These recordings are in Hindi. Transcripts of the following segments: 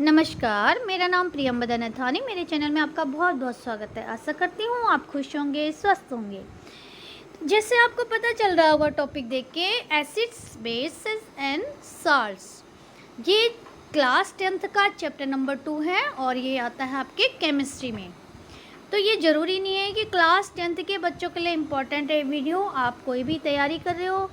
नमस्कार, मेरा नाम प्रियंवदा नथानी। मेरे चैनल में आपका बहुत बहुत स्वागत है। आशा करती हूँ आप खुश होंगे, स्वस्थ होंगे। जैसे आपको पता चल रहा होगा टॉपिक देख के, एसिड्स, बेसेस एंड साल्ट्स। ये क्लास 10th का चैप्टर नंबर 2 है और ये आता है आपके केमिस्ट्री में। तो ये ज़रूरी नहीं है कि क्लास 10th के बच्चों के लिए इम्पॉर्टेंट है वीडियो। आप कोई भी तैयारी कर रहे हो,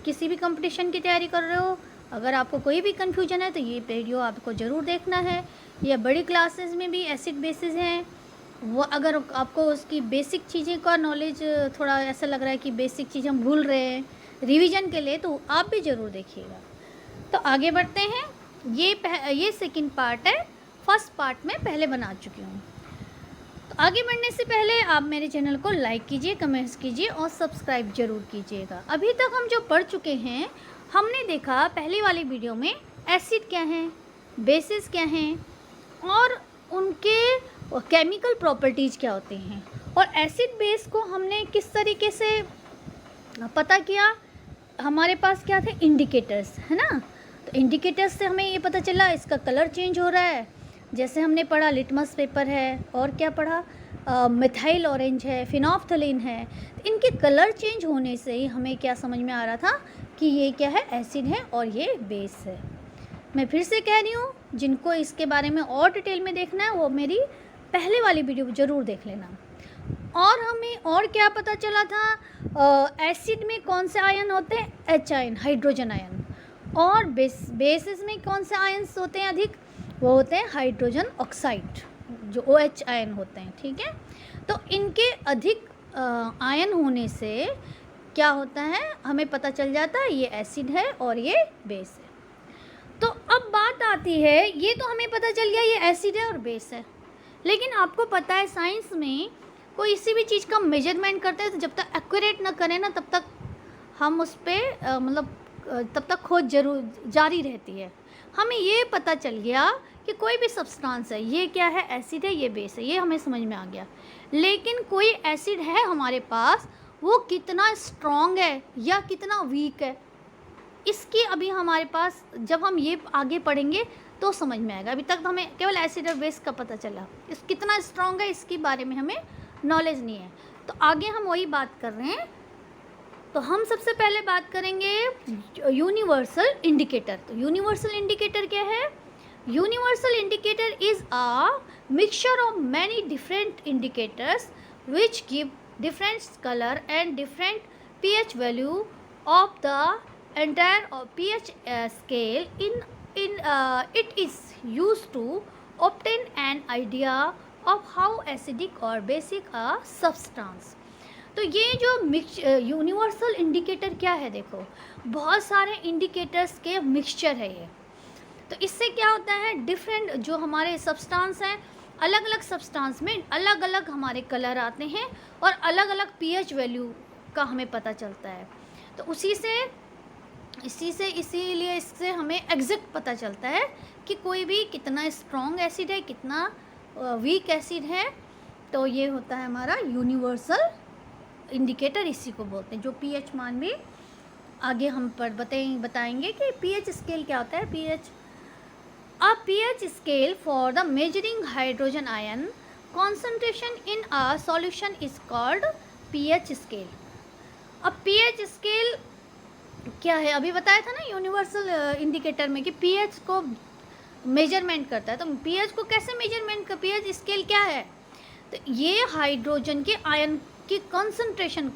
किसी भी कंपटीशन की तैयारी कर रहे हो, अगर आपको कोई भी कन्फ्यूजन है तो ये वीडियो आपको ज़रूर देखना है। ये बड़ी क्लासेस में भी एसिड बेसिस हैं, वो अगर आपको उसकी बेसिक चीज़ें का नॉलेज थोड़ा ऐसा लग रहा है कि बेसिक चीज़ हम भूल रहे हैं रिवीजन के लिए, तो आप भी ज़रूर देखिएगा। तो आगे बढ़ते हैं। ये सेकंड पार्ट है, फर्स्ट पार्ट में पहले बना चुकी हूँ। तो आगे बढ़ने से पहले आप मेरे चैनल को लाइक कीजिए, कमेंट्स कीजिए और सब्सक्राइब जरूर कीजिएगा। अभी तक हम जो पढ़ चुके हैं, हमने देखा पहली वाली वीडियो में एसिड क्या हैं, बेसिस क्या हैं और उनके केमिकल प्रॉपर्टीज़ क्या होते हैं, और एसिड बेस को हमने किस तरीके से पता किया। हमारे पास क्या थे, इंडिकेटर्स, है ना। तो इंडिकेटर्स से हमें ये पता चला इसका कलर चेंज हो रहा है। जैसे हमने पढ़ा लिटमस पेपर है, और क्या पढ़ा, मिथाइल ऑरेंज है, फिनोल्फ्थलीन है। तो इनके कलर चेंज होने से ही हमें क्या समझ में आ रहा था कि ये क्या है, एसिड है और ये बेस है। मैं फिर से कह रही हूँ, जिनको इसके बारे में और डिटेल में देखना है वो मेरी पहले वाली वीडियो ज़रूर देख लेना। और हमें और क्या पता चला था, एसिड में कौन से आयन होते हैं, एच आयन, हाइड्रोजन आयन। और बेसिस में कौन से आयन्स होते हैं अधिक, वो होते हैं हाइड्रोजन ऑक्साइड, जो OH आयन होते हैं, ठीक है। तो इनके अधिक आयन होने से क्या होता है, हमें पता चल जाता है ये एसिड है और ये बेस है। तो अब बात आती है, ये तो हमें पता चल गया ये एसिड है और बेस है, लेकिन आपको पता है साइंस में कोई किसी भी चीज़ का मेजरमेंट करते हैं तो जब तक एक्यूरेट ना करें ना, तब तक हम उस पर तब तक खोज जरूर जारी रहती है। हमें ये पता चल गया कि कोई भी सब्सटेंस है, ये क्या है, एसिड है, ये बेस है, ये हमें समझ में आ गया। लेकिन कोई एसिड है हमारे पास, वो कितना स्ट्रॉन्ग है या कितना वीक है, इसकी अभी हमारे पास, जब हम ये आगे पढ़ेंगे तो समझ में आएगा। अभी तक तो हमें केवल एसिड और बेस का पता चला, इस कितना स्ट्रॉन्ग है इसके बारे में हमें नॉलेज नहीं है। तो आगे हम वही बात कर रहे हैं। तो हम सबसे पहले बात करेंगे यूनिवर्सल इंडिकेटर। तो यूनिवर्सल इंडिकेटर क्या है, universal indicator is a mixture of many different indicators which give different color and different pH value of the entire pH scale. It is used to obtain an idea of how acidic or basic a substance. तो ये जो यूनिवर्सल इंडिकेटर क्या है, देखो बहुत सारे इंडिकेटर्स के मिक्सचर है ये। तो इससे क्या होता है, डिफरेंट जो हमारे सब्सटेंस हैं, अलग अलग सब्सटेंस में अलग अलग हमारे कलर आते हैं और अलग अलग पीएच वैल्यू का हमें पता चलता है। तो इसीलिए इससे हमें एग्जैक्ट पता चलता है कि कोई भी कितना स्ट्रॉन्ग एसिड है, कितना वीक एसिड है। तो ये होता है हमारा यूनिवर्सल इंडिकेटर, इसी को बोलते हैं। जो पीएच मान भी आगे हम बताएंगे कि पीएच स्केल क्या होता है। A pH scale for the measuring hydrogen ion concentration in a solution is called pH scale. अब pH scale क्या है, अभी बताया था ना यूनिवर्सल इंडिकेटर में कि pH को मेजरमेंट करता है। तो pH को कैसे मेजरमेंट कर, pH स्केल क्या है, तो ये हाइड्रोजन के आयन की कंसंट्रेशन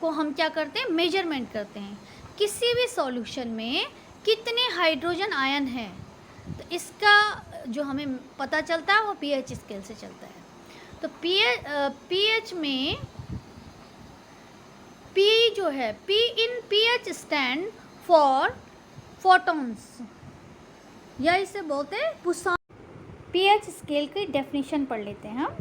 को हम क्या करते हैं, मेजरमेंट करते हैं। किसी भी सॉल्यूशन में कितने हाइड्रोजन आयन हैं, तो इसका जो हमें पता चलता है वो पीएच स्केल से चलता है। तो पीएच में पी जो है, P in pH stand for photons, या इसे बोलते हैं बुसान। पीएच स्केल की डेफिनेशन पढ़ लेते हैं हम।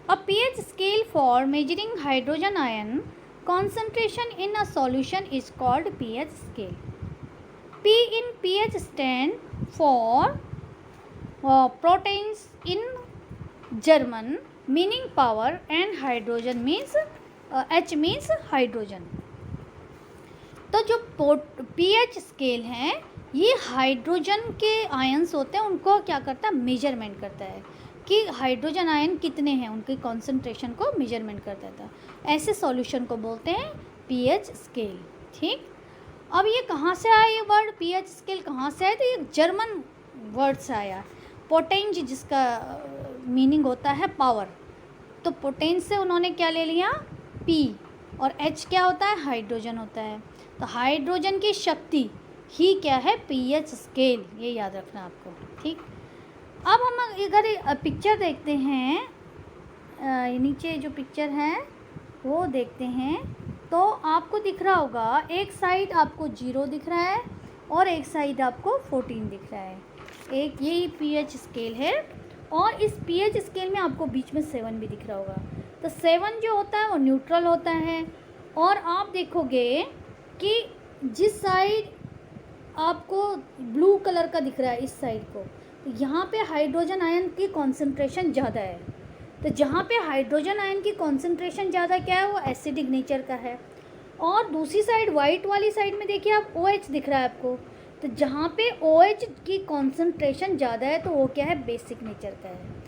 A pH scale for measuring hydrogen ion concentration in a solution is called pH scale. P in pH stand for proteins in German meaning power, and hydrogen means H means hydrogen. तो जो pH स्केल हैं ये हाइड्रोजन के आयंस होते हैं, उनको क्या करता है, मेजरमेंट करता है कि हाइड्रोजन आयन कितने हैं, उनकी कॉन्सेंट्रेशन को मेजरमेंट करता था। ऐसे सॉल्यूशन को बोलते हैं पीएच स्केल। ठीक, अब ये कहाँ से आया ये वर्ड पीएच स्केल कहाँ से आया, तो ये जर्मन वर्ड से आया। पोटेंज जिसका मीनिंग होता है पावर, तो पोटेंज से उन्होंने क्या ले लिया, पी, और एच क्या होता है, हाइड्रोजन होता है। तो हाइड्रोजन की शक्ति ही क्या है, पीएच स्केल, ये याद रखना आपको। ठीक, अब हम इधर पिक्चर देखते हैं, नीचे जो पिक्चर है वो देखते हैं, तो आपको दिख रहा होगा एक साइड आपको 0 दिख रहा है और एक साइड आपको 14 दिख रहा है। एक यही पीएच स्केल है, और इस पीएच स्केल में आपको बीच में 7 भी दिख रहा होगा। तो 7 जो होता है वो न्यूट्रल होता है, और आप देखोगे कि जिस साइड आपको ब्लू कलर का दिख रहा है इस साइड को, तो यहाँ पे हाइड्रोजन आयन की कॉन्सेंट्रेशन ज़्यादा है। तो जहाँ पे हाइड्रोजन आयन की कॉन्सेंट्रेशन ज़्यादा क्या है, वो एसिडिक नेचर का है। और दूसरी साइड वाइट वाली साइड में देखिए आप OH दिख रहा है आपको, तो जहाँ पे OH की कॉन्सेंट्रेशन ज़्यादा है तो वो क्या है, बेसिक नेचर का है।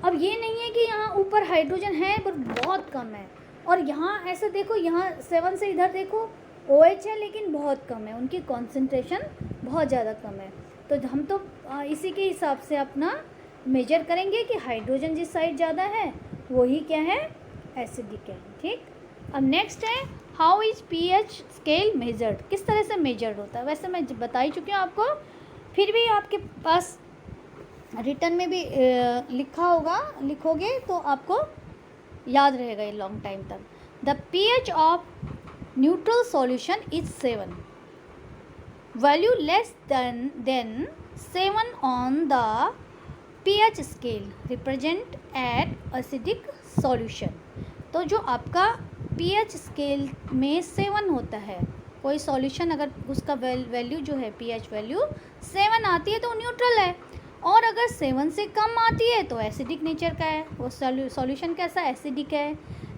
अब ये नहीं है कि यहाँ ऊपर हाइड्रोजन है पर बहुत कम है, और यहाँ ऐसा देखो, यहाँ 7 से इधर देखो OH है लेकिन बहुत कम है, उनकी कॉन्सेंट्रेशन बहुत ज़्यादा कम है। तो हम तो इसी के हिसाब से अपना मेजर करेंगे कि हाइड्रोजन जिस साइड ज़्यादा है वही क्या है, एसिडिक है। ठीक, अब नेक्स्ट है how is pH scale measured, किस तरह से मेजर्ड होता है। वैसे मैं बता ही चुकी हूँ आपको, फिर भी आपके पास रिटर्न में भी लिखा होगा, लिखोगे तो आपको याद रहेगा ये लॉन्ग टाइम तक। The pH of neutral solution is 7, value less than 7 on the pH scale represent at acidic solution. तो जो आपका पीएच स्केल में 7 होता है, कोई सॉल्यूशन अगर उसका वैल्यू जो है पीएच वैल्यू 7 आती है तो न्यूट्रल है, और अगर 7 से कम आती है तो एसिडिक नेचर का है, वो सॉल्यूशन कैसा, एसिडिक है।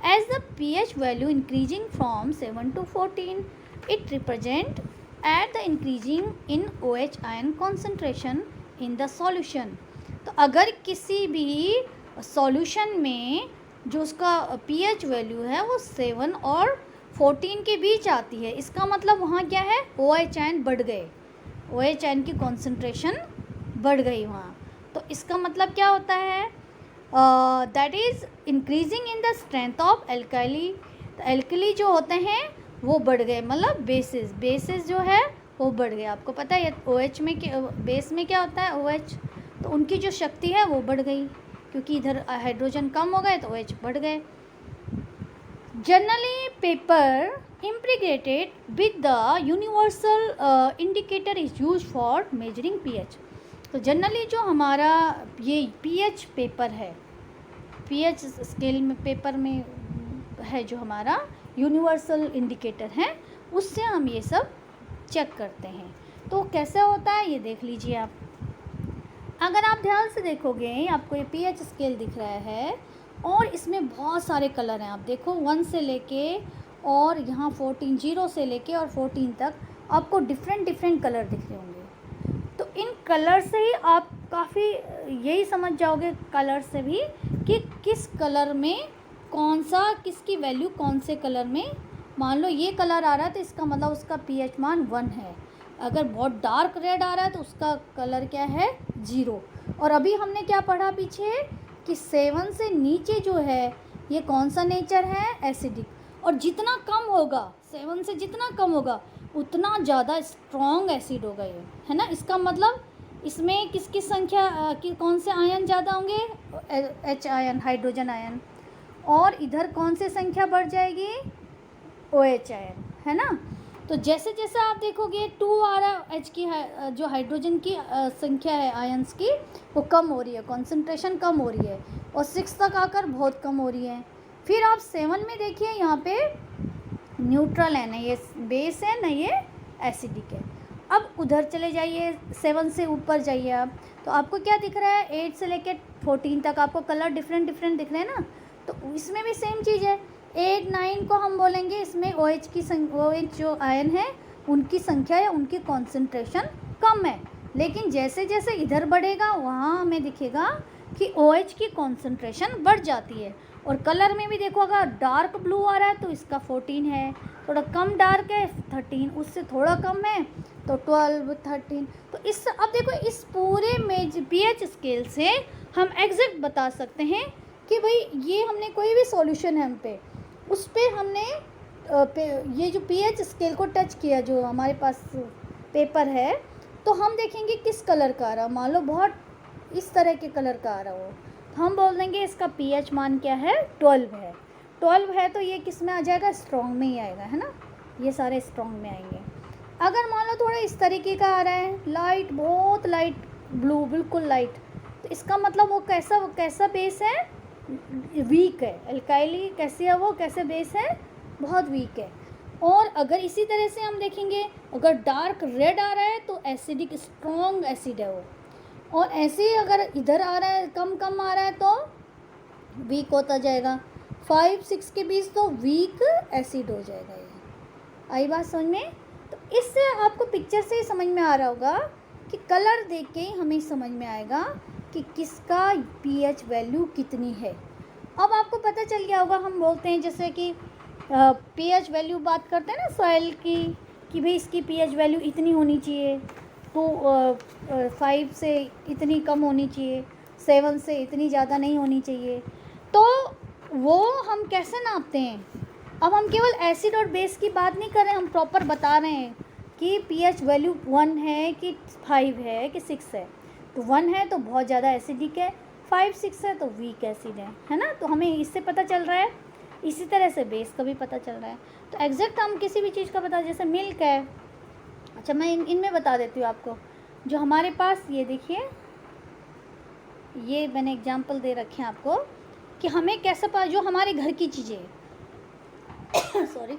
As the pH value increasing from 7 to 14 it represent at the increasing in OH ion concentration in the solution. तो अगर किसी भी सॉल्यूशन में जो उसका पीएच वैल्यू है वो 7 और 14 के बीच आती है, इसका मतलब वहाँ क्या है, OH आयन बढ़ गए, OH आयन की कॉन्सेंट्रेशन बढ़ गई वहाँ। तो इसका मतलब क्या होता है, that is increasing in the strength of alkali. तो एल्कली जो होते हैं वो बढ़ गए, मतलब बेसिस जो है वो बढ़ गए। आपको पता है OH में बेस में क्या होता है, OH, तो उनकी जो शक्ति है वो बढ़ गई, क्योंकि इधर हाइड्रोजन कम हो गए तो OH बढ़ गए। Generally paper impregnated with the universal indicator is use for measuring pH. तो जनरली जो हमारा ये पीएच पेपर है, पीएच स्केल में पेपर में है जो हमारा यूनिवर्सल इंडिकेटर है, उससे हम ये सब चेक करते हैं। तो कैसे होता है ये देख लीजिए आप। अगर आप ध्यान से देखोगे आपको ये पीएच स्केल दिख रहा है, और इसमें बहुत सारे कलर हैं। आप देखो 1 से लेके और यहाँ 14, 0 से लेके और 14 तक आपको डिफरेंट कलर दिख रहे होंगे। तो इन कलर से ही आप काफ़ी यही समझ जाओगे, कलर से भी, कि किस कलर में कौन सा, किसकी वैल्यू कौन से कलर में। मान लो ये कलर आ रहा है तो इसका मतलब उसका पीएच मान 1 है। अगर बहुत डार्क रेड आ रहा है तो उसका कलर क्या है, 0। और अभी हमने क्या पढ़ा पीछे कि 7 से नीचे जो है ये कौन सा नेचर है, एसिडिक। और जितना कम होगा, 7 से जितना कम होगा उतना ज़्यादा स्ट्रॉन्ग एसिड होगा ये, है ना। इसका मतलब इसमें किसकी संख्या कि कौन से आयन ज़्यादा होंगे, H आयन, हाइड्रोजन आयन, और इधर कौन से संख्या बढ़ जाएगी, OH आयन, है ना। तो जैसे जैसे आप देखोगे 2 आ रहा है, H की जो हाइड्रोजन की संख्या है आयंस की वो कम हो रही है, कॉन्सेंट्रेशन कम हो रही है, और 6 तक आकर बहुत कम हो रही है। फिर आप 7 में देखिए यहाँ पे न्यूट्रल है, ना ये बेस है ना ये एसिडिक है। अब उधर चले जाइए, 7 से ऊपर जाइए आप, तो आपको क्या दिख रहा है, 8 से लेकर 14 तक आपको कलर डिफरेंट दिख रहे हैं ना। तो इसमें भी सेम चीज़ है, 8, 9 को हम बोलेंगे इसमें OH की OH जो आयन है उनकी संख्या या उनकी कॉन्सेंट्रेशन कम है, लेकिन जैसे जैसे इधर बढ़ेगा वहाँ हमें दिखेगा कि OH की कॉन्सेंट्रेशन बढ़ जाती है। और कलर में भी देखो, अगर डार्क ब्लू आ रहा है तो इसका 14 है, थोड़ा कम डार्क है 13, उससे थोड़ा कम है तो 12, 13। तो इस अब देखो, इस पूरे में pH स्केल से हम एग्जैक्ट बता सकते हैं कि भाई ये हमने कोई भी सॉल्यूशन है हम पे, उस पर हमने ये जो pH स्केल को टच किया, जो हमारे पास पेपर है, तो हम देखेंगे किस कलर का आ रहा। मान लो बहुत इस तरह के कलर का आ रहा हो, तो हम बोल देंगे इसका pH मान क्या है, 12 है। 12 है तो ये किस में आ जाएगा, स्ट्रॉन्ग में ही आएगा, है ना, ये सारे स्ट्रॉन्ग में आएंगे। अगर मान लो थोड़ा इस तरीके का आ रहा है, लाइट, बहुत लाइट ब्लू, बिल्कुल लाइट, तो इसका मतलब वो कैसा बेस है, वीक है। एल्काइली कैसी है वो, कैसे बेस है, बहुत वीक है। और अगर इसी तरह से हम देखेंगे, अगर डार्क रेड आ रहा है तो एसिडिक, स्ट्रॉन्ग एसिड है वो, और ऐसे ही अगर इधर आ रहा है, कम कम आ रहा है तो वीक होता जाएगा। 5, 6 के बीच तो वीक एसिड हो जाएगा। ये आई बात समझ में? तो इससे आपको पिक्चर से ही समझ में आ रहा होगा कि कलर देख के ही हमें समझ में आएगा कि किसका pH वैल्यू कितनी है। अब आपको पता चल गया होगा, हम बोलते हैं जैसे कि pH वैल्यू बात करते हैं ना सॉइल की, कि भाई इसकी pH वैल्यू इतनी होनी चाहिए, तो 5 से इतनी कम होनी चाहिए, 7 से इतनी ज़्यादा नहीं होनी चाहिए। तो वो हम कैसे नापते हैं? अब हम केवल एसिड और बेस की बात नहीं कर रहे हैं, हम प्रॉपर बता रहे हैं कि pH वैल्यू 1 है कि 5 है कि 6 है। तो 1 है तो बहुत ज़्यादा एसिडिक है, 5, 6 है तो वीक एसिड है ना। तो हमें इससे पता चल रहा है, इसी तरह से बेस का भी पता चल रहा है। तो एग्जैक्ट हम किसी भी चीज़ का पता, जैसे मिल्क है, अच्छा मैं इनमें बता देती हूँ आपको। जो हमारे पास ये देखिए, ये मैंने एग्जांपल दे रखे हैं आपको कि हमें कैसे पता, जो हमारे घर की चीज़ें सॉरी,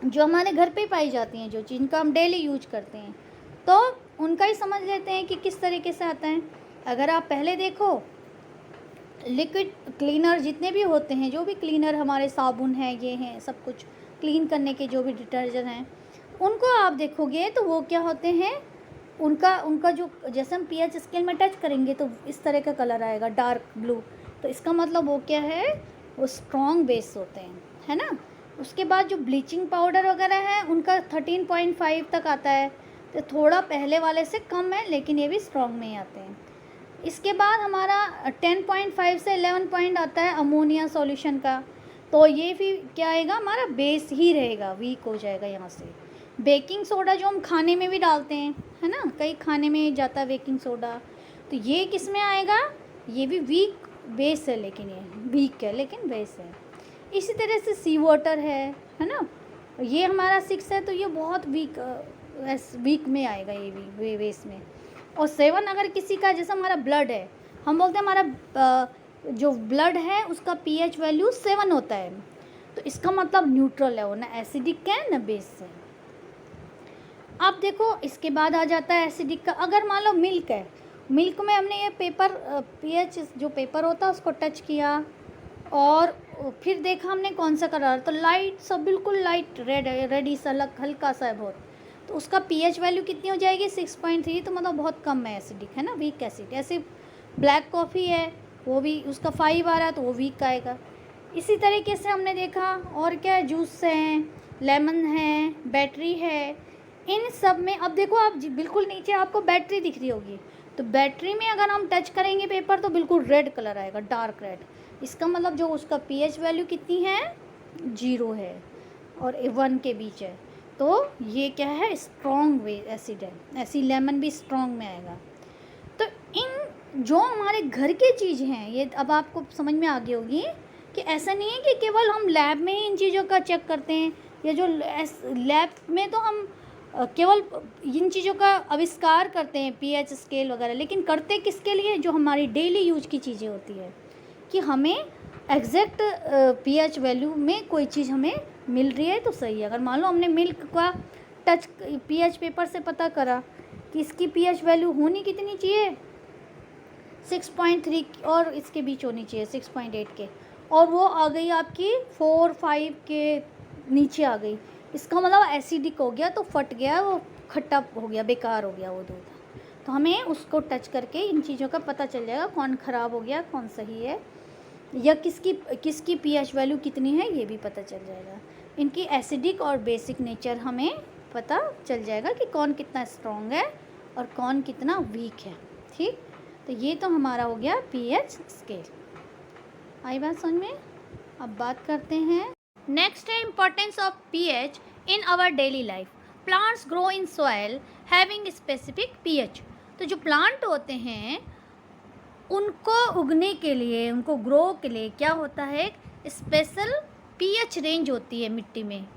जो हमारे घर पे पाई जाती हैं, जो जिनका हम डेली यूज करते हैं, तो उनका ही समझ लेते हैं कि किस तरीके से आता है। अगर आप पहले देखो, लिक्विड क्लीनर जितने भी होते हैं, जो भी क्लीनर हमारे साबुन हैं, ये हैं, सब कुछ क्लीन करने के जो भी डिटर्जेंट हैं, उनको आप देखोगे तो वो क्या होते हैं, उनका जो, जैसे हम pH स्केल में टच करेंगे तो इस तरह का कलर आएगा, डार्क ब्लू। तो इसका मतलब वो क्या है, वो स्ट्रॉन्ग बेस होते हैं, है ना। उसके बाद जो ब्लीचिंग पाउडर वगैरह है, उनका 13.5 तक आता है, तो थोड़ा पहले वाले से कम है, लेकिन ये भी स्ट्रॉन्ग में ही आते हैं। इसके बाद हमारा 10.5 से 11 पॉइंट आता है अमोनिया सॉल्यूशन का, तो ये भी क्या आएगा, हमारा बेस ही रहेगा, वीक हो जाएगा यहाँ से। बेकिंग सोडा जो हम खाने में भी डालते हैं, है ना, कई खाने में जाता है बेकिंग सोडा, तो ये किस में आएगा, ये भी वीक बेस है, लेकिन ये वीक है लेकिन बेस है। इसी तरह से सी वाटर है ना, ये हमारा 6 है, तो ये बहुत वीक में आएगा, ये भी बेस में। और 7 अगर किसी का, जैसे हमारा ब्लड है, हम बोलते हैं हमारा जो ब्लड है उसका pH वैल्यू 7 होता है, तो इसका मतलब न्यूट्रल है वो, ना एसिडिक है ना बेस है। अब देखो इसके बाद आ जाता है एसिडिक का। अगर मान लो मिल्क है, मिल्क में हमने ये पेपर pH जो पेपर होता है उसको टच किया और फिर देखा हमने कौन सा कलर, तो लाइट सा, बिल्कुल लाइट रेड है, रेडी सा, हल्का सा है बहुत, तो उसका pH वैल्यू कितनी हो जाएगी, 6.3, तो मतलब बहुत कम है, एसिडिक है ना, वीक एसिड। ऐसे ब्लैक कॉफ़ी है, वो भी उसका 5 आ रहा है तो वो वीक आएगा। इसी तरीके से हमने देखा और क्या है, जूस हैं, लेमन है, बैटरी है, इन सब में। अब देखो आप बिल्कुल नीचे आपको बैटरी दिख रही होगी, तो बैटरी में अगर हम टच करेंगे पेपर तो बिल्कुल रेड कलर आएगा, डार्क रेड। इसका मतलब जो उसका pH वैल्यू कितनी है, 0 है और 1 के बीच है, तो ये क्या है, स्ट्रॉन्ग एसिड है। ऐसी लेमन भी स्ट्रॉन्ग में आएगा। तो इन जो हमारे घर के चीज़ हैं, ये अब आपको समझ में आ गई होगी कि ऐसा नहीं है कि केवल हम लैब में ही इन चीज़ों का चेक करते हैं, या जो लैब में तो हम केवल इन चीज़ों का आविष्कार करते हैं, pH स्केल वगैरह, लेकिन करते किसके लिए, जो हमारी डेली यूज की चीज़ें होती है, कि हमें एग्जैक्ट pH वैल्यू में कोई चीज़ हमें मिल रही है तो सही है। अगर मान लो हमने मिल्क का टच pH पेपर से पता करा कि इसकी pH वैल्यू होनी कितनी चाहिए, 6.3 और इसके बीच होनी चाहिए 6.8 के, और वो आ गई आपकी 4, 5 के नीचे आ गई, इसका मतलब एसिडिक हो गया, तो फट गया वो खट्टा हो गया, बेकार हो गया वो दूध। तो हमें उसको टच करके इन चीज़ों का पता चल जाएगा कौन ख़राब हो गया, कौन सही है, या किसकी पीएच वैल्यू कितनी है, ये भी पता चल जाएगा। इनकी एसिडिक और बेसिक नेचर हमें पता चल जाएगा कि कौन कितना स्ट्रॉन्ग है और कौन कितना वीक है। ठीक, तो ये तो हमारा हो गया पीएच स्केल। आई बात समझ में? अब बात करते हैं नेक्स्ट है importance of pH in our daily life. Plants grow in soil having specific pH. तो जो प्लांट होते हैं उनको उगने के लिए, उनको ग्रो के लिए क्या होता है, एक स्पेशल पीएच रेंज होती है मिट्टी में।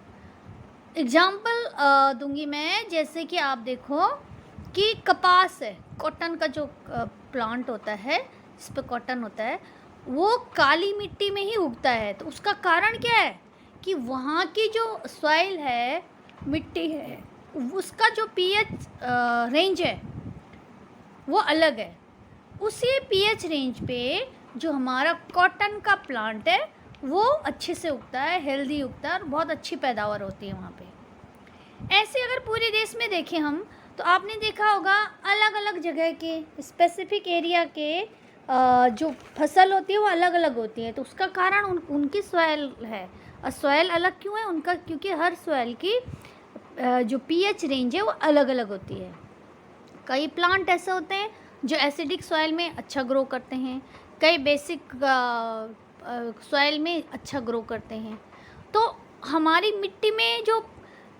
एग्जाम्पल दूंगी मैं, जैसे कि आप देखो कि कपास है, कॉटन का जो प्लांट होता है, इस पर कॉटन होता है, वो काली मिट्टी में ही उगता है। तो उसका कारण क्या है कि वहाँ की जो सॉइल है, मिट्टी है, उसका जो पीएच रेंज है वो अलग है। उसी पीएच रेंज पे जो हमारा कॉटन का प्लांट है वो अच्छे से उगता है, हेल्दी उगता है और बहुत अच्छी पैदावार होती है वहाँ पे। ऐसे अगर पूरे देश में देखें हम, तो आपने देखा होगा अलग अलग जगह के स्पेसिफिक एरिया के जो फसल होती है वो अलग अलग होती है। तो उसका कारण उनकी सॉइल है। और सॉइल अलग क्यों है उनका? क्योंकि हर सॉइल की जो पीएच रेंज है वो अलग अलग होती है। कई प्लांट ऐसे होते हैं जो एसिडिक सॉइल में अच्छा ग्रो करते हैं, कई बेसिक सॉइल में अच्छा ग्रो करते हैं। तो हमारी मिट्टी में जो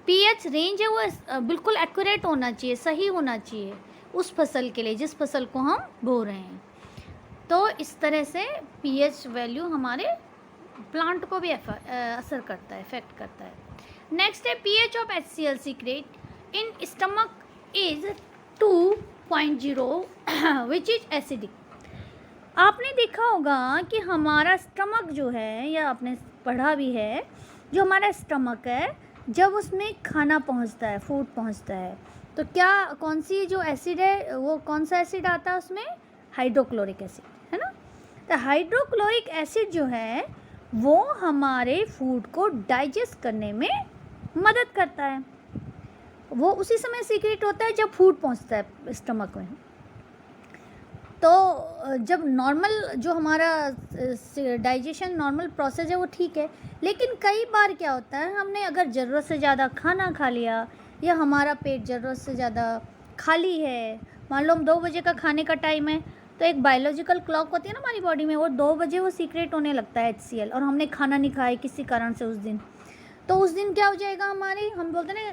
पीएच रेंज है वो बिल्कुल एक्यूरेट होना चाहिए, सही होना चाहिए उस फसल के लिए जिस फसल को हम बो रहे हैं। तो इस तरह से पीएच वैल्यू हमारे प्लांट को भी असर करता है, इफेक्ट करता है। नेक्स्ट है pH of HCl secret in stomach is 2.0 which is acidic. आपने देखा होगा कि हमारा स्टमक जो है, या आपने पढ़ा भी है, जो हमारा स्टमक है जब उसमें खाना पहुंचता है, फूड पहुंचता है, तो क्या कौन सी जो एसिड है वो कौन सा एसिड आता है उसमें? हाइड्रोक्लोरिक एसिड, है ना। तो हाइड्रोक्लोरिक एसिड जो है वो हमारे फूड को डाइजेस्ट करने में मदद करता है। वो उसी समय सीक्रेट होता है जब फूड पहुंचता है स्टमक में। तो जब नॉर्मल जो हमारा डाइजेशन नॉर्मल प्रोसेस है वो ठीक है, लेकिन कई बार क्या होता है, हमने अगर ज़रूरत से ज़्यादा खाना खा लिया या हमारा पेट ज़रूरत से ज़्यादा खाली है, मान लो हम 2 बजे का खाने का टाइम है, तो एक बायोलॉजिकल क्लॉक होती है ना हमारी बॉडी में, वो 2 बजे वो सीक्रेट होने लगता है HCl, और हमने खाना नहीं खाया किसी कारण से उस दिन, तो उस दिन क्या हो जाएगा हमारी, हम बोलते हैं ना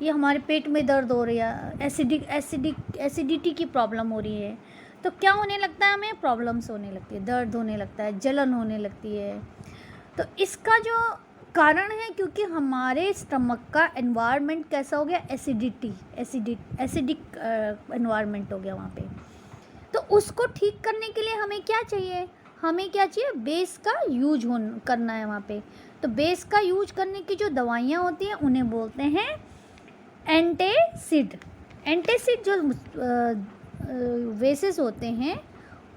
ये हमारे पेट में दर्द हो रही है, एसिडिटी की प्रॉब्लम हो रही है, तो क्या होने लगता है, हमें प्रॉब्लम्स होने लगती है, दर्द होने लगता है, जलन होने लगती है। तो इसका जो कारण है क्योंकि हमारे स्टमक का एनवायरनमेंट कैसा हो गया, एसिडिक एनवायरनमेंट हो गया वहाँ पे। तो उसको ठीक करने के लिए हमें क्या चाहिए, हमें क्या चाहिए, बेस का यूज करना है वहाँ पे। तो बेस का यूज करने की जो दवाइयाँ होती हैं उन्हें बोलते हैं एंटासिड। एंटासिड जो बेसेस होते हैं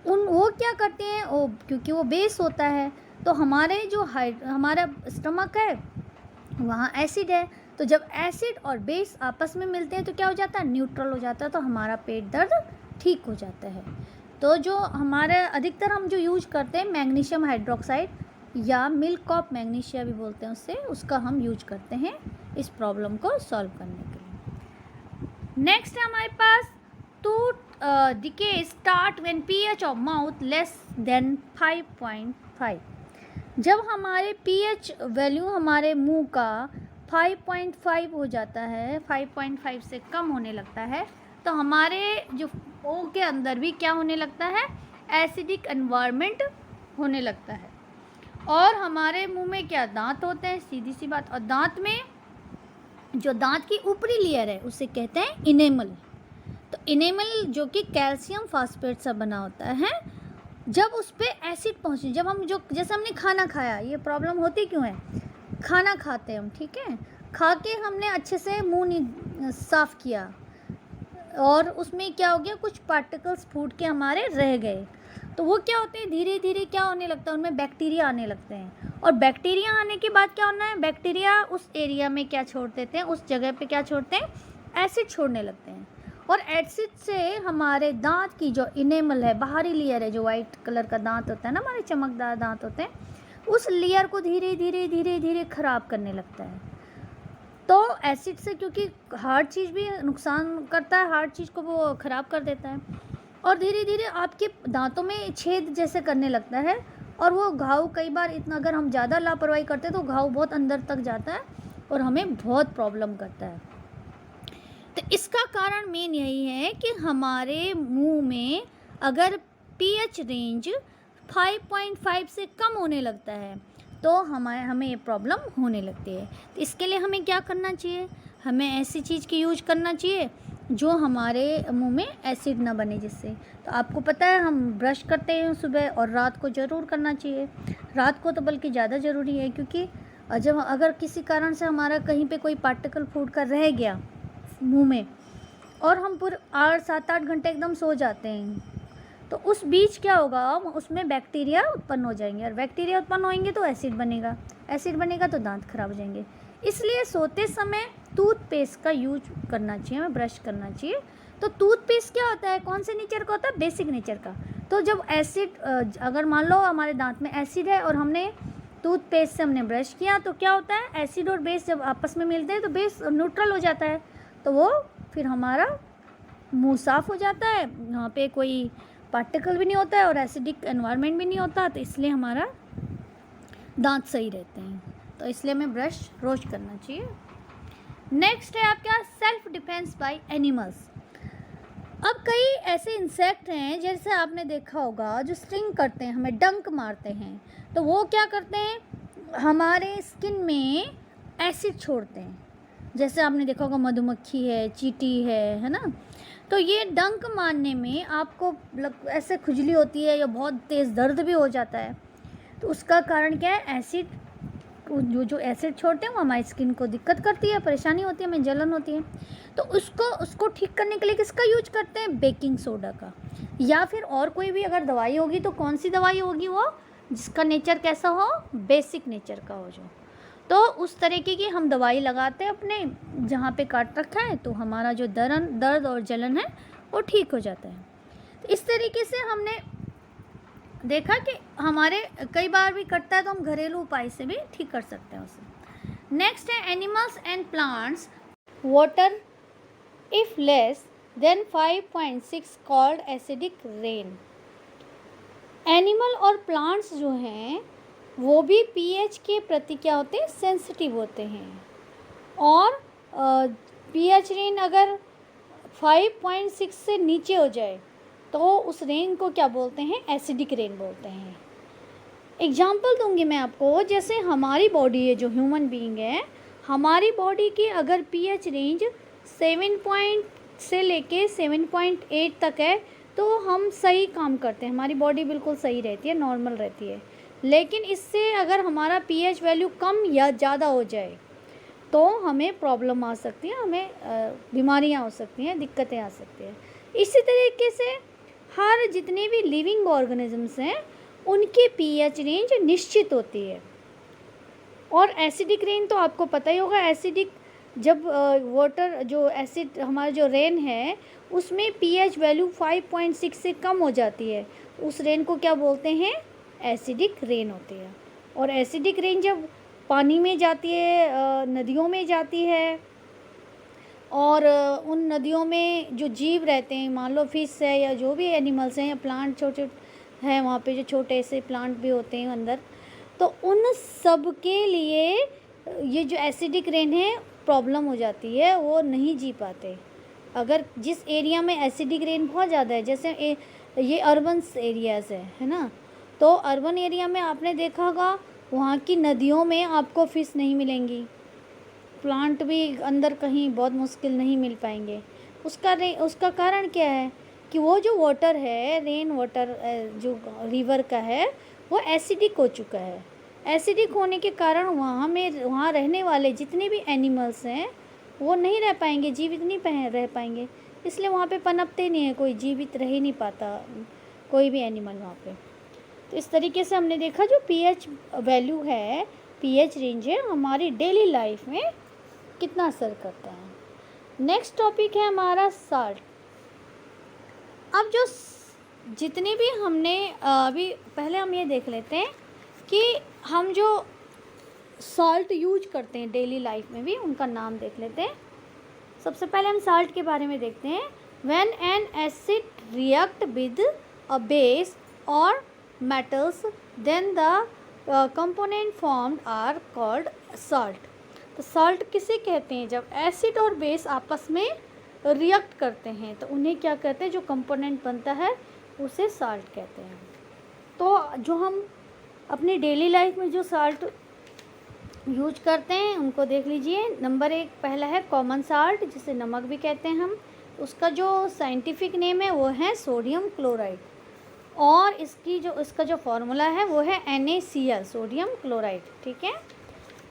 वो क्या करते हैं, वो क्योंकि वो बेस होता है, तो हमारे जो हमारा स्टमक है वहाँ एसिड है, तो जब एसिड और बेस आपस में मिलते हैं तो क्या हो जाता है, न्यूट्रल हो जाता है, तो हमारा पेट दर्द ठीक हो जाता है। तो जो हमारे अधिकतर हम जो यूज करते हैं मैग्नीशियम हाइड्रोक्साइड या मिल्क ऑफ मैग्नीशिया भी बोलते हैं उससे, उसका हम यूज करते हैं इस प्रॉब्लम को सॉल्व करने के लिए। नेक्स्ट है हमारे पास decay start when pH of mouth less than 5.5। जब हमारे pH वैल्यू हमारे मुंह का 5.5 हो जाता है, 5.5 से कम होने लगता है, तो हमारे जो मुंह के अंदर भी क्या होने लगता है, एसिडिक एनवायरनमेंट होने लगता है। और हमारे मुंह में क्या दांत होते हैं, सीधी सी बात, और दांत में जो दांत की ऊपरी लेयर है उसे कहते हैं इनेमल। तो इनेमल जो कि कैल्शियम फास्फेट से बना होता है, जब उस पर एसिड पहुँचे, जब हम जो जैसे हमने खाना खाया, ये प्रॉब्लम होती क्यों है, खाना खाते हम, ठीक है, खा के हमने अच्छे से मुंह नहीं साफ़ किया और उसमें क्या हो गया, कुछ पार्टिकल्स फूड के हमारे रह गए, तो वो क्या होते हैं, धीरे धीरे क्या होने लगता है, उनमें बैक्टीरिया आने लगते हैं, और बैक्टीरिया आने के बाद क्या होना है, बैक्टीरिया उस एरिया में क्या छोड़ देते हैं, उस जगह पे क्या छोड़ते हैं, एसिड छोड़ने लगते हैं। और एसिड से हमारे दांत की जो इनेमल है, बाहरी लेयर है, जो वाइट कलर का दांत होता है ना, हमारे चमकदार दांत होते हैं, उस लेयर को धीरे धीरे धीरे धीरे ख़राब करने लगता है। तो एसिड से, क्योंकि हार्ड चीज़ भी नुकसान करता है, हार्ड चीज़ को वो ख़राब कर देता है, और धीरे धीरे आपके दांतों में छेद जैसे करने लगता है। और वो घाव कई बार इतना, अगर हम ज़्यादा लापरवाही करते हैं तो घाव बहुत अंदर तक जाता है और हमें बहुत प्रॉब्लम करता है। तो इसका कारण मेन यही है कि हमारे मुंह में अगर पीएच रेंज 5.5 से कम होने लगता है तो हमें ये प्रॉब्लम होने लगती है। तो इसके लिए हमें क्या करना चाहिए? हमें ऐसी चीज़ की यूज करना चाहिए जो हमारे मुंह में एसिड ना बने जिससे। तो आपको पता है हम ब्रश करते हैं सुबह और रात को ज़रूर करना चाहिए। रात को तो बल्कि ज़्यादा ज़रूरी है, क्योंकि जब अगर किसी कारण से हमारा कहीं पे कोई पार्टिकल फूड का रह गया मुंह में और हम पूरे 7-8 घंटे एकदम सो जाते हैं, तो उस बीच क्या होगा, उसमें बैक्टीरिया उत्पन्न हो जाएंगे, और बैक्टीरिया उत्पन्न होंगे तो एसिड बनेगा, एसिड बनेगा तो दांत खराब हो जाएंगे। इसलिए सोते समय टूथपेस्ट का यूज करना चाहिए, हमें ब्रश करना चाहिए। तो टूथपेस्ट क्या होता है, कौन से नेचर का होता है? बेसिक नेचर का। तो जब एसिड, अगर मान लो हमारे दांत में एसिड है और हमने टूथपेस्ट से हमने ब्रश किया, तो क्या होता है, एसिड और बेस जब आपस में मिलते हैं तो बेस न्यूट्रल हो जाता है, तो वो फिर हमारा मुंह साफ़ हो जाता है, वहाँ पे कोई पार्टिकल भी नहीं होता है और एसिडिक एनवायरनमेंट भी नहीं होता, तो इसलिए हमारा दांत सही रहते हैं। तो इसलिए हमें ब्रश रोज करना चाहिए। नेक्स्ट है आपका सेल्फ डिफेंस बाय एनिमल्स। अब कई ऐसे इंसेक्ट हैं, जैसे आपने देखा होगा, जो स्टिंग करते हैं, हमें डंक मारते हैं, तो वो क्या करते हैं, हमारे स्किन में एसिड छोड़ते हैं। जैसे आपने देखा होगा मधुमक्खी है, चींटी है ना। तो ये डंक मारने में आपको ऐसे खुजली होती है या बहुत तेज़ दर्द भी हो जाता है। तो उसका कारण क्या है, एसिड, जो एसिड छोड़ते हैं वो हमारी स्किन को दिक्कत करती है, परेशानी होती है, हमें जलन होती है। तो उसको ठीक करने के लिए किसका यूज करते हैं? बेकिंग सोडा का। या फिर और कोई भी अगर दवाई होगी तो कौन सी दवाई होगी वो, जिसका नेचर कैसा हो, बेसिक नेचर का हो जो। तो उस तरीके की हम दवाई लगाते हैं अपने जहाँ पे काट रखा है, तो हमारा जो दर्द और जलन है वो ठीक हो जाता है। तो इस तरीके से हमने देखा कि हमारे कई बार भी कटता है तो हम घरेलू उपाय से भी ठीक कर सकते हैं उसे। नेक्स्ट है animals and plants water if less than 5.6 called acidic rain. Animal और प्लांट्स जो हैं वो भी पीएच के प्रति क्या होते हैं, सेंसिटिव होते हैं। और पीएच रेन अगर 5.6 से नीचे हो जाए तो उस रेन को क्या बोलते हैं, एसिडिक रेन बोलते हैं। एग्जाम्पल दूंगी मैं आपको, जैसे हमारी बॉडी है, जो ह्यूमन बीइंग है, हमारी बॉडी की अगर पीएच रेंज 7 से लेके 7.8 तक है तो हम सही काम करते हैं, हमारी बॉडी बिल्कुल सही रहती है, नॉर्मल रहती है। लेकिन इससे अगर हमारा पीएच वैल्यू कम या ज़्यादा हो जाए तो हमें प्रॉब्लम आ सकती है, हमें बीमारियां हो सकती हैं, दिक्कतें आ सकती हैं। इसी तरीके से हर जितने भी लिविंग ऑर्गेनिजम्स हैं उनकी पीएच रेंज निश्चित होती है। और एसिडिक रेन तो आपको पता ही होगा, एसिडिक जब वाटर जो एसिड हमारा जो रेन है उसमें पीएच वैल्यू 5.6 से कम हो जाती है, उस रेन को क्या बोलते हैं, एसिडिक रेन होती है। और एसिडिक रेन जब पानी में जाती है, नदियों में जाती है, और उन नदियों में जो जीव रहते हैं, मान लो फिश है या जो भी एनिमल्स हैं या प्लांट छोटे हैं, वहाँ पे जो छोटे से प्लांट भी होते हैं अंदर, तो उन सब के लिए ये जो एसिडिक रेन है प्रॉब्लम हो जाती है, वो नहीं जी पाते। अगर जिस एरिया में एसिडिक रेन बहुत ज़्यादा है, जैसे ये अर्बन एरियाज़ है ना, तो अर्बन एरिया में आपने देखा होगा वहाँ की नदियों में आपको फ़िश नहीं मिलेंगी, प्लांट भी अंदर कहीं बहुत मुश्किल नहीं मिल पाएंगे। उसका कारण क्या है कि वो जो वाटर है, रेन वाटर जो रिवर का है, वो एसिडिक हो चुका है। एसिडिक होने के कारण वहाँ रहने वाले जितने भी एनिमल्स हैं वो नहीं रह पाएंगे, जीवित नहीं रह पाएंगे, इसलिए वहाँ पे पनपते नहीं है, कोई जीवित रह ही नहीं पाता कोई भी एनिमल वहाँ पे। तो इस तरीके से हमने देखा जो पीएच वैल्यू है, पीएच रेंज है, हमारी डेली लाइफ में कितना असर करता है। नेक्स्ट टॉपिक है हमारा साल्ट। अब जो जितने भी हमने अभी पहले हम ये देख लेते हैं कि हम जो सॉल्ट यूज करते हैं डेली लाइफ में भी उनका नाम देख लेते हैं। सबसे पहले हम साल्ट के बारे में देखते हैं। When an acid react with a base और metals then the component formed are called salt. तो सॉल्ट किसे कहते हैं? जब एसिड और बेस आपस में रिएक्ट करते हैं तो उन्हें क्या कहते हैं? जो कंपोनेंट बनता है उसे सॉल्ट कहते हैं। तो जो हम अपनी डेली लाइफ में जो सॉल्ट यूज करते हैं उनको देख लीजिए। नंबर 1 पहला है कॉमन साल्ट, जिसे नमक भी कहते हैं हम। उसका जो साइंटिफिक नेम है वो है सोडियम क्लोराइड, और इसका जो फॉर्मूला है वो है NaCl, सोडियम क्लोराइड। ठीक है।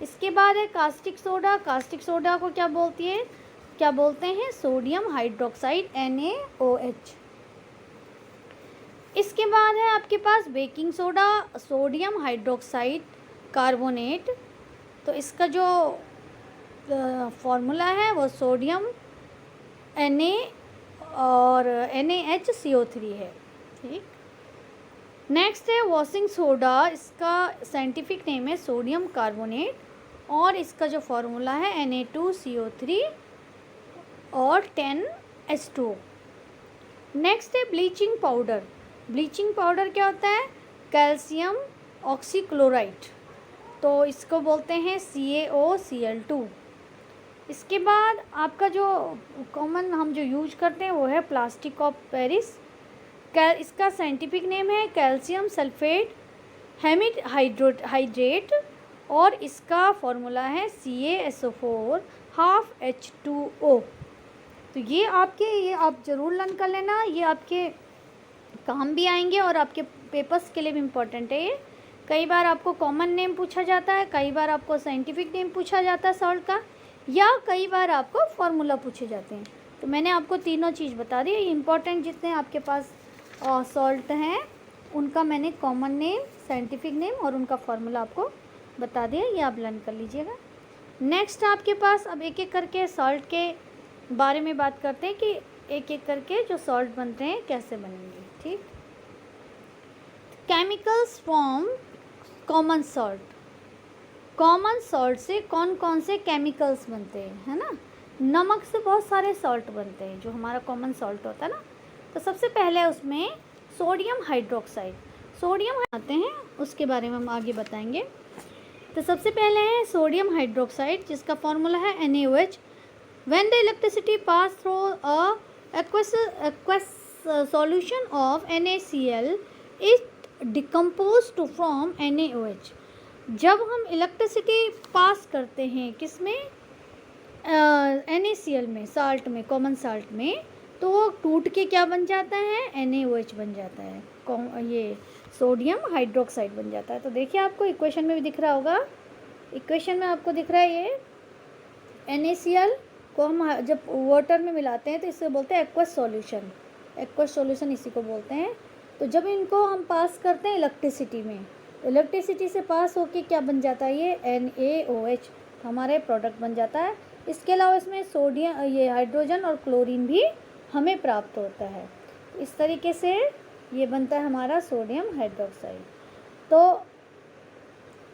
इसके बाद है कास्टिक सोडा। कास्टिक सोडा को क्या बोलते हैं? Sodium hydroxide NaOH। इसके बाद है आपके पास baking soda, sodium hydroxide carbonate. तो इसका जो फॉर्मूला है वो सोडियम Na और NaHCO3 है। ठीक। नेक्स्ट है वॉशिंग सोडा। इसका साइंटिफिक नेम है सोडियम कार्बोनेट, और इसका जो फॉर्मूला है Na2CO3 और 10H2। नेक्स्ट है ब्लीचिंग पाउडर। ब्लीचिंग पाउडर क्या होता है? कैल्शियम ऑक्सीक्लोराइड, तो इसको बोलते हैं CaOCl2। इसके बाद आपका जो कॉमन हम जो यूज करते हैं वो है प्लास्टिक ऑफ पेरिस। इसका साइंटिफिक नेम है कैल्शियम सल्फेट हेमिड हाइड्रेट, और इसका फॉर्मूला है CaSO4 हाफ H2O। तो ये आप ज़रूर लर्न कर लेना, ये आपके काम भी आएंगे और आपके पेपर्स के लिए भी इम्पोर्टेंट है ये। कई बार आपको कॉमन नेम पूछा जाता है, कई बार आपको साइंटिफिक नेम पूछा जाता है सॉल्ट का, या कई बार आपको फार्मूला पूछे जाते हैं। तो मैंने आपको तीनों चीज़ बता दी। इम्पॉर्टेंट जितने आपके पास सॉल्ट हैं उनका मैंने कॉमन नेम, साइंटिफिक नेम और उनका फार्मूला आपको बता दिया, ये आप लर्न कर लीजिएगा। नेक्स्ट आपके पास अब एक एक करके सॉल्ट के बारे में बात करते हैं कि एक एक करके जो सॉल्ट बनते हैं कैसे बनेंगे। ठीक। Chemicals from common salt. Common salt से कौन कौन से केमिकल्स बनते हैं, है ना? नमक से बहुत सारे सॉल्ट बनते हैं जो हमारा कॉमन सॉल्ट होता है ना। तो सबसे पहले उसमें सोडियम हाइड्रोक्साइड, सोडियम आते हैं, उसके बारे में हम आगे बताएंगे। तो सबसे पहले है सोडियम हाइड्रोक्साइड, जिसका फॉर्मूला है NaOH। When the electricity pass through a aqueous solution of NaCl it decompose to form NaOH। जब हम इलेक्ट्रिसिटी पास करते हैं किसमें? NaCl में, साल्ट में, कॉमन साल्ट में, तो वो टूट के क्या बन जाता है? NaOH बन जाता है, ये सोडियम हाइड्रोक्साइड बन जाता है। तो देखिए आपको इक्वेशन में भी दिख रहा होगा, इक्वेशन में आपको दिख रहा है ये NaCl को हम जब वाटर में मिलाते हैं तो इससे बोलते हैं एक्वस सॉल्यूशन। एक्वस सॉल्यूशन इसी को बोलते हैं। तो जब इनको हम पास करते हैं इलेक्ट्रिसिटी में, इलेक्ट्रिसिटी से पास होके क्या बन जाता है? ये NaOH, तो हमारा प्रोडक्ट बन जाता है। इसके अलावा इसमें सोडियम, ये हाइड्रोजन और क्लोरीन भी हमें प्राप्त होता है। इस तरीके से ये बनता है हमारा सोडियम हाइड्रोक्साइड। तो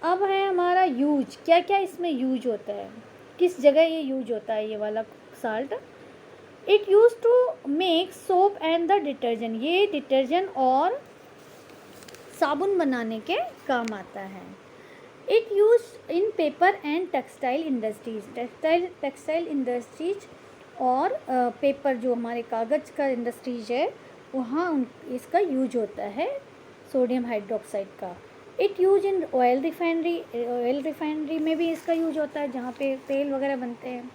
अब है हमारा यूज, क्या क्या इसमें यूज होता है, किस जगह ये यूज होता है ये वाला salt. It use to make soap and the detergent, ये डिटर्जेंट और साबुन बनाने के काम आता है। It use in paper and textile industries, textile industries और पेपर जो हमारे कागज़ का इंडस्ट्रीज है वहाँ इसका यूज होता है सोडियम हाइड्रोक्साइड का। It use in oil refinery, oil refinery में भी इसका यूज होता है जहाँ पे तेल वगैरह बनते हैं।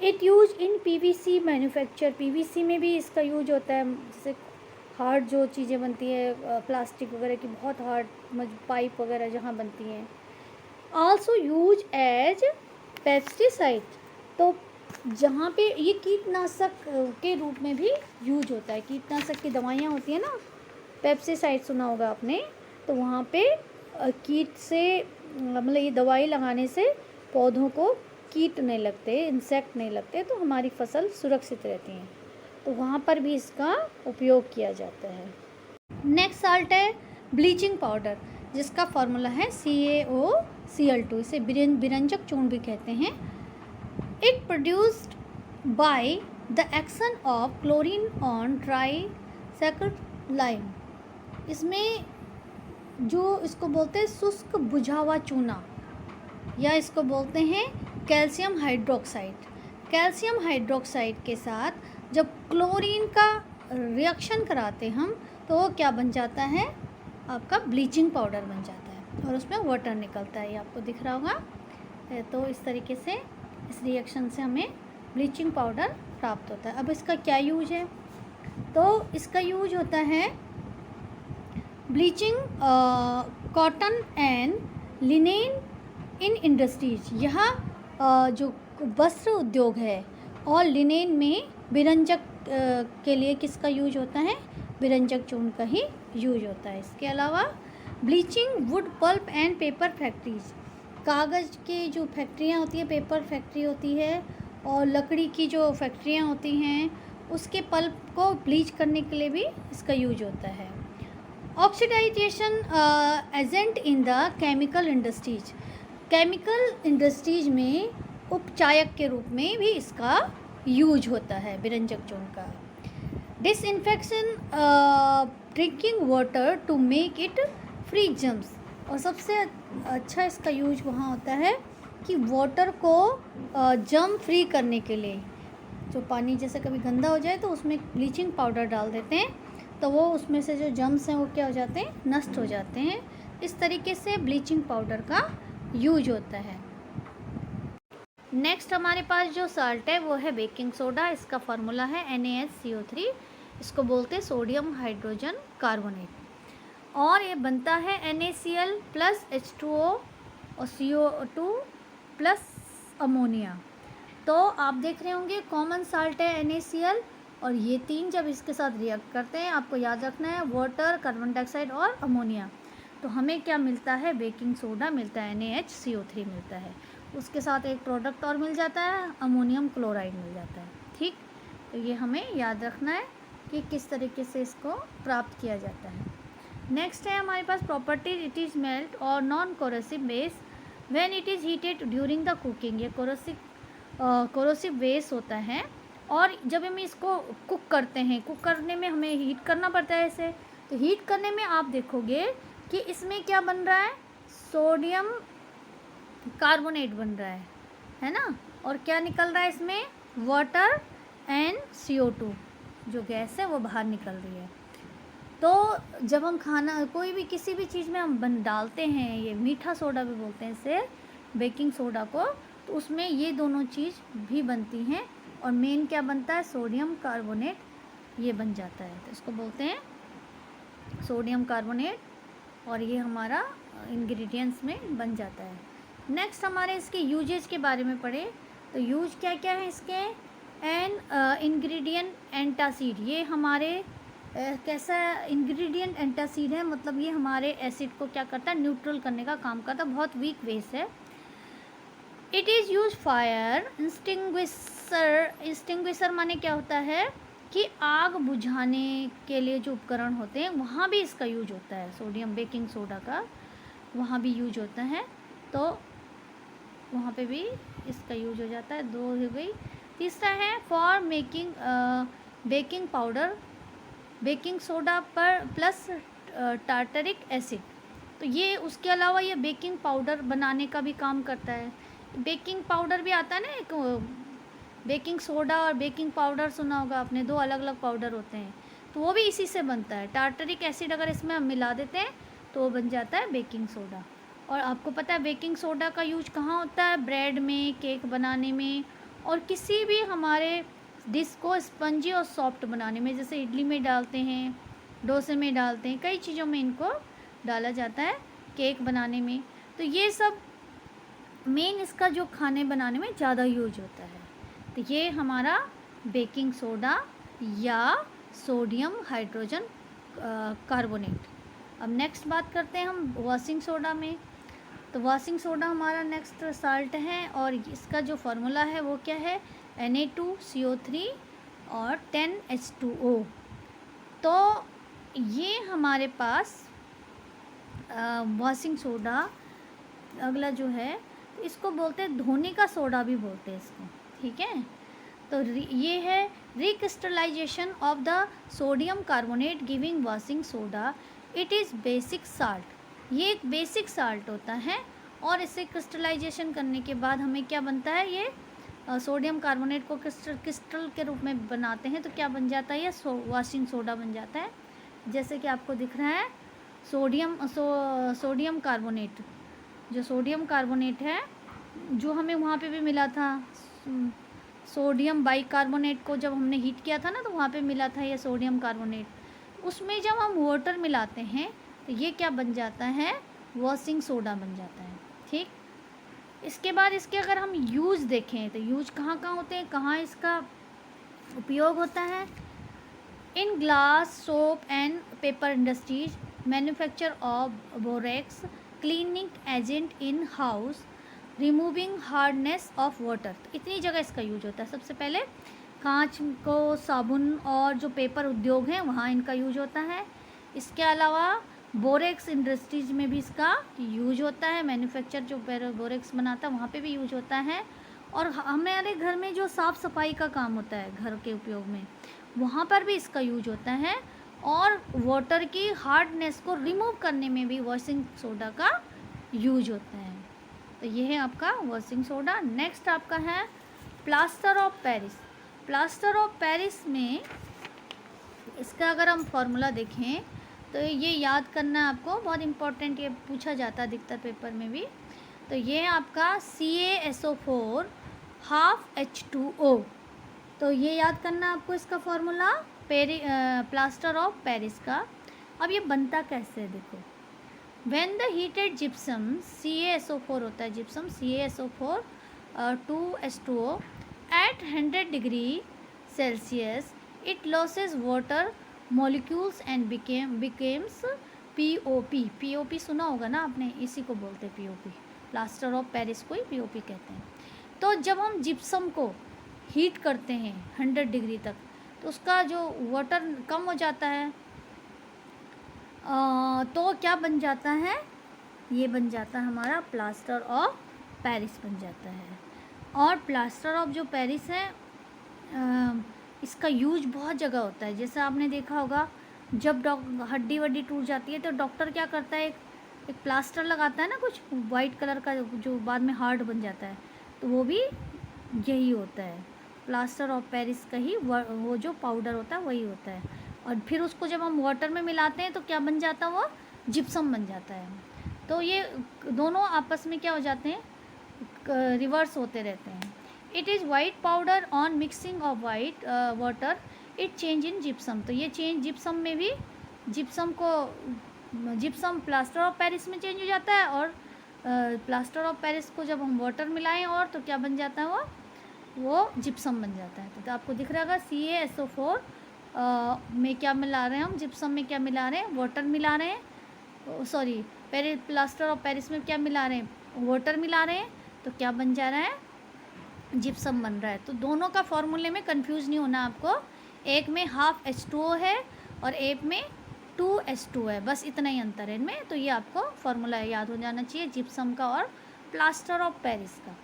It use in PVC manufacture, PVC में भी इसका यूज होता है, जैसे हार्ड जो चीज़ें बनती है प्लास्टिक वगैरह की, बहुत हार्ड पाइप वगैरह जहाँ बनती हैं। आल्सो यूज एज पेस्टिसाइड, तो जहाँ पे ये कीटनाशक के रूप में भी यूज होता है। कीटनाशक की दवाइयाँ होती हैं ना, पेस्टिसाइड सुना होगा आपने, तो वहाँ पे कीट से मतलब ये दवाई लगाने से पौधों को कीट नहीं लगते, इंसेक्ट नहीं लगते, तो हमारी फसल सुरक्षित रहती है। तो वहाँ पर भी इसका उपयोग किया जाता है। नेक्स्ट साल्ट है ब्लीचिंग पाउडर, जिसका फार्मूला है CaOCl2। इसे बिरंजक चूर्ण भी कहते हैं। It produced by the action of chlorine on trisaccharide. इसमें जो इसको बोलते हैं शुष्क बुझा हुआ चूना, या इसको बोलते हैं कैल्शियम हाइड्रोक्साइड। कैल्शियम हाइड्रोक्साइड के साथ जब क्लोरीन का रिएक्शन कराते हम, तो वो क्या बन जाता है, आपका ब्लीचिंग पाउडर बन जाता है, और उसमें वाटर निकलता है, ये आपको दिख रहा होगा। तो इस तरीके से इस रिएक्शन से हमें ब्लीचिंग पाउडर प्राप्त होता है। अब इसका क्या यूज है, तो इसका यूज होता है bleaching cotton and linen in industries. यहाँ जो वस्त्र उद्योग है और लिनेन में बिरंजक के लिए किसका यूज होता है, बिरंजक चूर्ण का ही यूज होता है। इसके अलावा bleaching wood pulp and paper factories, कागज़ की जो फैक्ट्रियाँ होती हैं, पेपर फैक्ट्री होती है, और लकड़ी की जो फैक्ट्रियाँ होती हैं, उसके पल्प को ब्लीच करने के लिए भी इसका यूज होता है। Oxidisation agent in the chemical industries, chemical industries में उपचायक के रूप में भी इसका यूज होता है बिरंजक चूर्ण का। Disinfection drinking water to make it free germs, और सबसे अच्छा इसका यूज वहाँ होता है कि वाटर को जम फ्री करने के लिए, जो पानी जैसे कभी गंदा हो जाए तो उसमें ब्लीचिंग पाउडर डाल देते हैं, तो वो उसमें से जो जम्स हैं वो क्या हो जाते हैं, नष्ट हो जाते हैं। इस तरीके से ब्लीचिंग पाउडर का यूज होता है। नेक्स्ट हमारे पास जो साल्ट है वो है बेकिंग सोडा। इसका फार्मूला है NaHCO3। इसको बोलते हैं सोडियम हाइड्रोजन कार्बोनेट, और ये बनता है NaCl प्लस H2O और CO2 प्लस अमोनिया। तो आप देख रहे होंगे कॉमन साल्ट है NaCl, और ये तीन जब इसके साथ रिएक्ट करते हैं, आपको याद रखना है वाटर, कार्बन डाइऑक्साइड और अमोनिया, तो हमें क्या मिलता है, बेकिंग सोडा मिलता है, NaHCO3 मिलता है। उसके साथ एक प्रोडक्ट और मिल जाता है, अमोनियम क्लोराइड मिल जाता है। ठीक, तो ये हमें याद रखना है कि किस तरीके से इसको प्राप्त किया जाता है। नेक्स्ट है हमारे पास प्रॉपर्टीज, इट इज़ मेल्ट और non corrosive base when it is heated during the cooking. ये कोरोसिव बेस होता है, और जब हम इसको कुक करते हैं, कुक करने में हमें हीट करना पड़ता है इसे, तो हीट करने में आप देखोगे कि इसमें क्या बन रहा है, सोडियम कार्बोनेट बन रहा है ना, और क्या निकल रहा है इसमें, वाटर एंड CO2, जो गैस है वो बाहर निकल रही है। तो जब हम खाना कोई भी किसी भी चीज़ में हम डालते हैं, ये मीठा सोडा भी बोलते हैं इसे, बेकिंग सोडा को, तो उसमें ये दोनों चीज़ भी बनती हैं, और मेन क्या बनता है, सोडियम कार्बोनेट ये बन जाता है, तो इसको बोलते हैं सोडियम कार्बोनेट, और ये हमारा इंग्रेडिएंट्स में बन जाता है। नेक्स्ट हमारे इसके यूजेज के बारे में पढ़े, तो यूज क्या क्या है इसके, इंग्रेडिएंट एंटासिड, ये हमारे कैसा इंग्रेडिएंट एंटासिड है, मतलब ये हमारे एसिड को क्या करता है, न्यूट्रल करने का काम करता है, बहुत वीक बेस है। It is use fire extinguisher, extinguisher माने क्या होता है कि आग बुझाने के लिए जो उपकरण होते हैं वहाँ भी इसका यूज होता है, सोडियम बेकिंग सोडा का वहाँ भी यूज होता है, तो वहाँ पे भी इसका यूज हो जाता है। दो हो गई। तीसरा है for making baking powder, baking soda पर प्लस टार्टरिक एसिड, तो ये उसके अलावा ये बेकिंग पाउडर बनाने का भी काम करता है। बेकिंग पाउडर भी आता है ना, एक बेकिंग सोडा और बेकिंग पाउडर सुना होगा आपने, दो अलग अलग पाउडर होते हैं, तो वो भी इसी से बनता है। टार्टरिक एसिड अगर इसमें हम मिला देते हैं तो वो बन जाता है बेकिंग सोडा। और आपको पता है बेकिंग सोडा का यूज कहाँ होता है, ब्रेड में, केक बनाने में, और किसी भी हमारे डिश को स्पंजी और सॉफ्ट बनाने में, जैसे इडली में डालते हैं, डोसे में डालते हैं, कई चीज़ों में इनको डाला जाता है, केक बनाने में। तो ये सब मेन इसका जो खाने बनाने में ज़्यादा यूज होता है। तो ये हमारा बेकिंग सोडा या सोडियम हाइड्रोजन कार्बोनेट। अब नेक्स्ट बात करते हैं हम वॉशिंग सोडा में। तो वॉशिंग सोडा हमारा नेक्स्ट साल्ट है और इसका जो फार्मूला है वो क्या है, Na2CO3 और 10H2O। तो ये हमारे पास वॉशिंग सोडा अगला जो है, इसको बोलते हैं धोने का सोडा भी बोलते हैं इसको, ठीक है। तो ये है recrystallisation of the sodium carbonate giving washing soda, it is basic salt. ये एक बेसिक साल्ट होता है और इसे क्रिस्टलाइजेशन करने के बाद हमें क्या बनता है, ये सोडियम कार्बोनेट को क्रिस्टल के रूप में बनाते हैं तो क्या बन जाता है, ये वॉशिंग सोडा बन जाता है। जैसे कि आपको दिख रहा है सोडियम कार्बोनेट, जो सोडियम कार्बोनेट है जो हमें वहाँ पे भी मिला था, सोडियम बाइकार्बोनेट को जब हमने हीट किया था ना तो वहाँ पे मिला था ये सोडियम कार्बोनेट। उसमें जब हम वाटर मिलाते हैं तो ये क्या बन जाता है, वॉशिंग सोडा बन जाता है, ठीक। इसके बाद इसके अगर हम यूज़ देखें तो यूज कहाँ कहाँ होते हैं, कहाँ इसका उपयोग होता है। In glass, soap and paper industries, manufacture of borax, cleaning agent in house, removing hardness of water. तो इतनी जगह इसका यूज होता है। सबसे पहले कांच को साबुन और जो पेपर उद्योग हैं वहाँ इनका यूज होता है। इसके अलावा बोरेक्स इंडस्ट्रीज में भी इसका यूज होता है, मैन्युफैक्चर जो बोरेक्स बनाता है वहाँ पे भी यूज होता है। और हमारे घर में जो साफ़ सफाई का काम होता है घर के उपयोग में, वहाँ पर भी इसका यूज होता है। और वाटर की हार्डनेस को रिमूव करने में भी वॉशिंग सोडा का यूज होता है। तो ये है आपका वॉशिंग सोडा। नेक्स्ट आपका है plaster of Paris. Plaster of Paris में इसका अगर हम फार्मूला देखें तो ये याद करना आपको बहुत इम्पोर्टेंट, ये पूछा जाता है अधिकतर पेपर में भी। तो ये आपका CaSO4 हाफ H2O। तो ये याद करना आपको इसका फार्मूला प्लास्टर ऑफ पेरिस का। अब ये बनता कैसे है देखो, when the heated gypsum CaSO4 होता है gypsum CaSO4 2H2O at 100 degree Celsius, it loses water molecules and becomes POP। POP सुना होगा ना आपने, इसी को बोलते हैं POP, प्लास्टर ऑफ पेरिस को ही POP कहते हैं। तो जब हम जिप्सम को हीट करते हैं 100 डिग्री तक तो उसका जो वाटर कम हो जाता है, तो क्या बन जाता है, ये बन जाता है हमारा प्लास्टर ऑफ पेरिस बन जाता है। और प्लास्टर ऑफ जो पेरिस है इसका यूज बहुत जगह होता है। जैसे आपने देखा होगा जब हड्डी वड्डी टूट जाती है तो डॉक्टर क्या करता है, एक प्लास्टर लगाता है ना कुछ वाइट कलर का जो बाद में हार्ड बन जाता है, तो वो भी यही होता है, प्लास्टर ऑफ पेरिस का ही वो जो पाउडर होता है वही होता है। और फिर उसको जब हम वाटर में मिलाते हैं तो क्या बन जाता है, वो जिप्सम बन जाता है। तो ये दोनों आपस में क्या हो जाते हैं, रिवर्स होते रहते हैं। It is white powder on mixing of white water, it change in gypsum. तो ये चेंज जिप्सम में भी, जिप्सम प्लास्टर ऑफ पेरिस में चेंज हो जाता है। और प्लास्टर ऑफ पेरिस को जब हम वाटर मिलाएं और तो क्या बन जाता है, वो जिप्सम बन जाता है। तो आपको दिख रहा होगा CaSO4 में क्या मिला रहे हैं हम, जिप्सम में क्या मिला रहे हैं, वाटर मिला रहे हैं, सॉरी प्लास्टर ऑफ पेरिस में क्या मिला रहे हैं, वाटर मिला रहे हैं, तो क्या बन जा रहा है, जिप्सम बन रहा है। तो दोनों का फॉर्मूले में कंफ्यूज नहीं होना आपको, एक में हाफ H2O है और एक में 2H2 है, बस इतना ही अंतर है इनमें। तो ये आपको फार्मूला याद हो जाना चाहिए जिप्सम का और प्लास्टर ऑफ पेरिस का।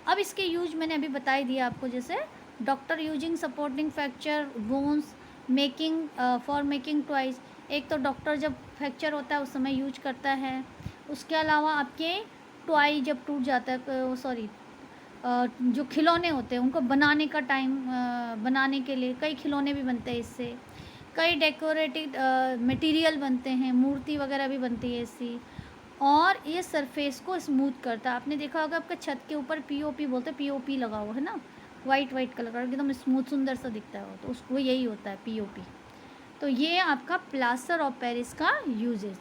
अब इसके यूज मैंने अभी बता ही दिया आपको, जैसे doctor using supporting fracture bones making for making toys. एक तो डॉक्टर जब फ्रैक्चर होता है उस समय यूज करता है। उसके अलावा आपके टॉय जब टूट जाता है, सॉरी जो खिलौने होते हैं उनको बनाने का टाइम बनाने के लिए कई खिलौने भी बनते हैं इससे, कई डेकोरेटिव मटेरियल बनते हैं, मूर्ति वगैरह भी बनती है इससे। और ये सरफेस को स्मूथ करता है। आपने देखा होगा आपका छत के ऊपर POP बोलते हैं, POP लगा हुआ है ना, वाइट कलर का, एकदम स्मूथ सुंदर सा दिखता है वो, तो उसको यही होता है POP। तो ये आपका प्लास्टर ऑफ पेरिस का यूजेज।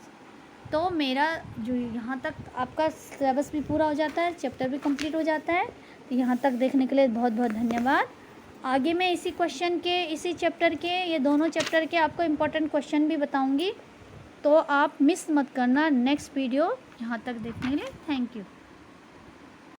तो मेरा जो यहाँ तक आपका सिलेबस भी पूरा हो जाता है, चैप्टर भी कंप्लीट हो जाता है। तो यहाँ तक देखने के लिए बहुत बहुत धन्यवाद। आगे मैं इसी क्वेश्चन के, इसी चैप्टर के, ये दोनों चैप्टर के आपको इम्पोर्टेंट क्वेश्चन भी बताऊँगी। तो आप मिस मत करना नेक्स्ट वीडियो। यहाँ तक देखने के लिए थैंक यू।